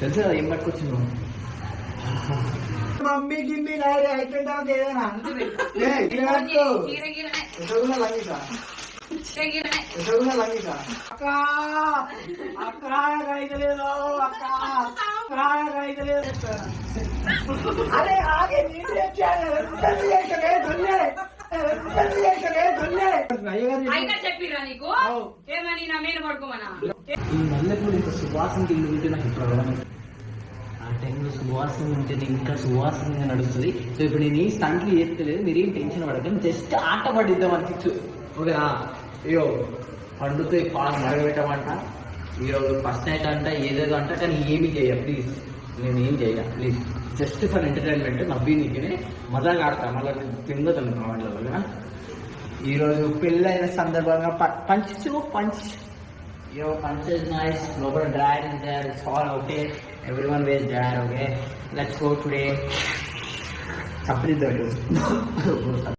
తెలుసు కదా ఏం పట్టుకొచ్చింది మమ్మీ గిమ్మి నాయరే అయిపోయింటావు ఏదైనా అక్క అక్క రైతులేదు అక్క రైతులేదు అరే ఆగే నీళ్ళు చెప్పిరా నీకు ఏమని నా మీద పడుకోమన్నా ఈ మల్లెపూలు ఇంత సువాసన ఇల్లు ఉంటే నాకు ఇప్పుడు ఆ టైంలో సువాసన ఉంటేనే ఇంకా సువాసనగా నడుస్తుంది. సో ఇప్పుడు నేను ఈ స్టంట్లు చేస్తలేదు, మీరేం టెన్షన్ పడకండి, జస్ట్ ఆట పడిద్దాం అని ఫిక్స్. ఓకేనా? అయ్యో పండుతో పాలు మరగబెట్టమంట, ఈరోజు ఫస్ట్ నైట్ అంట ఏదేదో అంట, కానీ ఏమి చేయ ప్లీజ్, నేను ఏం చేయ ప్లీజ్, జస్ట్ ఫర్ ఎంటర్టైన్మెంట్ నవ్వి నీకునే మజాగా ఆడతా, మళ్ళీ తిందో తింటున్నా వాళ్ళ. ఈరోజు పెళ్ళైన సందర్భంగా punch Yo, punch is nice. Nobody dryer is there. It's all okay. Everyone wears dryer. Okay. Let's go today.